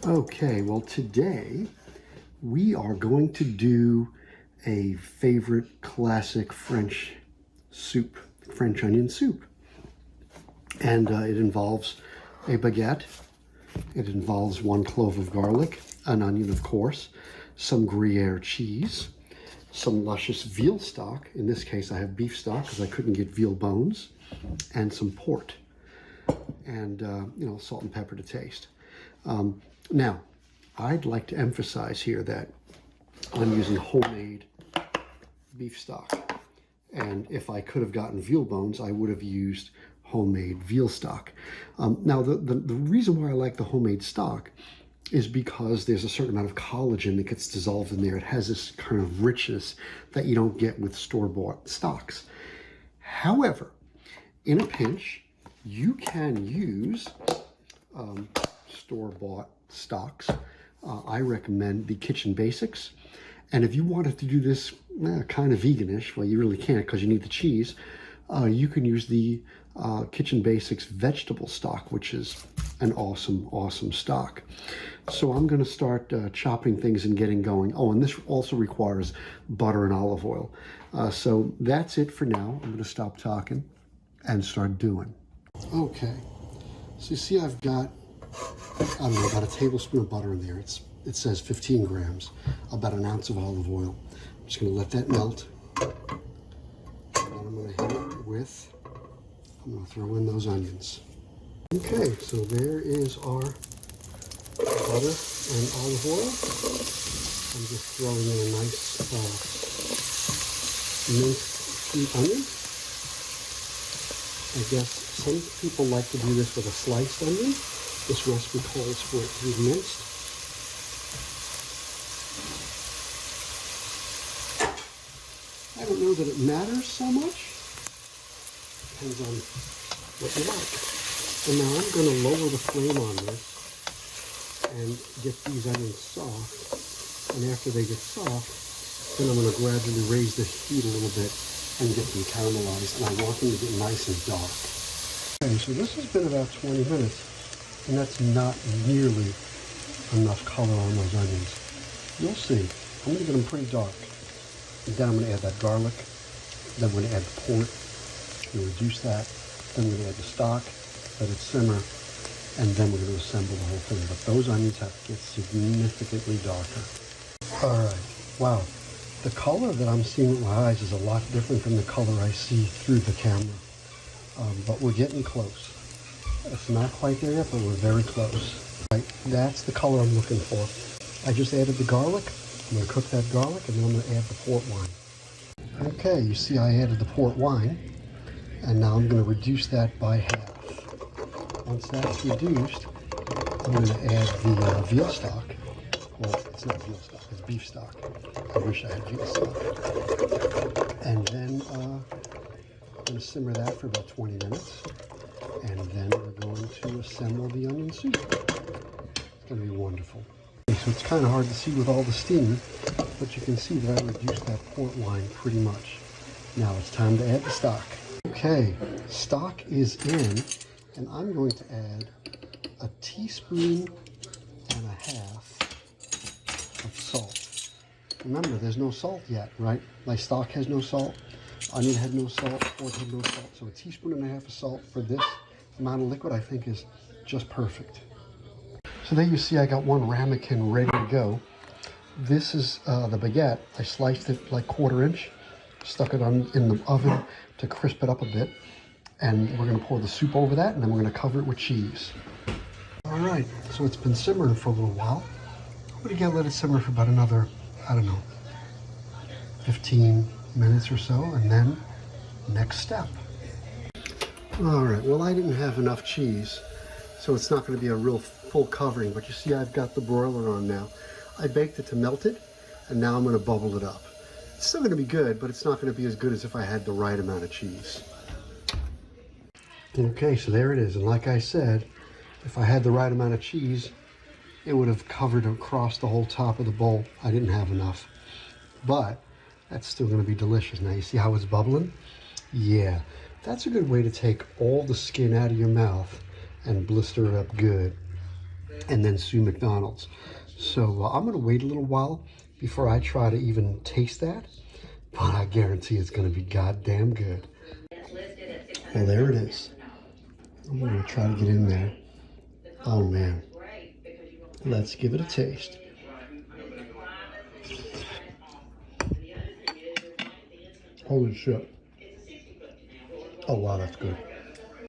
Okay, well today we are going to do a favorite classic French soup, French onion soup. And it involves a baguette, it involves 1 clove of garlic, an onion of course, some Gruyere cheese, some luscious veal stock. In this case I have beef stock because I couldn't get veal bones, and some port, and salt and pepper to taste. Now, I'd like to emphasize here that I'm using homemade beef stock. And if I could have gotten veal bones, I would have used homemade veal stock. Now, the reason why I like the homemade stock is because there's a certain amount of collagen that gets dissolved in there. It has this kind of richness that you don't get with store-bought stocks. However, in a pinch, you can use store-bought stocks. I recommend the Kitchen Basics. And if you wanted to do this kind of veganish, well, you really can't because you need the cheese, you can use the Kitchen Basics vegetable stock, which is an awesome, awesome stock. So I'm going to start chopping things and getting going. Oh, and this also requires butter and olive oil. So that's it for now. I'm going to stop talking and start doing. Okay, so you see I've got, I don't know, about a tablespoon of butter in there. It says 15 grams, about an ounce of olive oil. I'm just going to let that melt. And then I'm going to hit it with, I'm going to throw in those onions. Okay, so there is our butter and olive oil. I'm just throwing in a nice minced sweet onion. I guess some people like to do this with a sliced onion. This recipe calls for it to be minced. I don't know that it matters so much. Depends on what you like. And now I'm going to lower the flame on this and get these onions soft. And after they get soft, then I'm going to gradually raise the heat a little bit and get them caramelized. And I want them to get nice and dark. Okay, so this has been about 20 minutes. And that's not nearly enough color on those onions. You'll see. I'm going to get them pretty dark. And then I'm going to add that garlic. Then I'm going to add the port. I'm going to reduce that. Then we're going to add the stock. Let it simmer. And then we're going to assemble the whole thing. But those onions have to get significantly darker. All right. Wow. The color that I'm seeing with my eyes is a lot different than the color I see through the camera. But we're getting close. It's not quite there yet, but we're very close. Right, that's the color I'm looking for. I just added the garlic. I'm going to cook that garlic, and then I'm going to add the port wine. Okay, you see I added the port wine, and now I'm going to reduce that by half. Once that's reduced, I'm going to add the veal stock. Well, it's not veal stock, it's beef stock. I wish I had veal stock. And then I'm going to simmer that for about 20 minutes. And then we're going to assemble the onion soup. It's going to be wonderful. Okay, so it's kind of hard to see with all the steam, but you can see that I reduced that port wine pretty much. Now it's time to add the stock. Okay, stock is in, and I'm going to add a teaspoon and a half of salt. Remember, there's no salt yet, right? My stock has no salt, onion had no salt, port had no salt. So a teaspoon and a half of salt for this amount of liquid I think is just perfect. So there you see I got one ramekin ready to go. This is the baguette. I sliced it like 1/4 inch, stuck it in the oven to crisp it up a bit, and we're going to pour the soup over that, and then we're going to cover it with cheese. All right, so it's been simmering for a little while. I'm going to let it simmer for about another, I don't know, 15 minutes or so, and then next step. All right, well, I didn't have enough cheese, so it's not going to be a real full covering, but you see I've got the broiler on now. I baked it to melt it, and now I'm going to bubble it up. It's still going to be good, but it's not going to be as good as if I had the right amount of cheese. Okay, so there it is, and like I said, if I had the right amount of cheese, it would have covered across the whole top of the bowl. I didn't have enough, but that's still going to be delicious. Now you see how it's bubbling? Yeah. That's a good way to take all the skin out of your mouth and blister it up good. and then Sue McDonald's. So I'm going to wait a little while before I try to even taste that, but I guarantee it's going to be goddamn good. Well, there it is. I'm going to try to get in there. Oh man, let's give it a taste. Holy shit. Oh wow, that's good.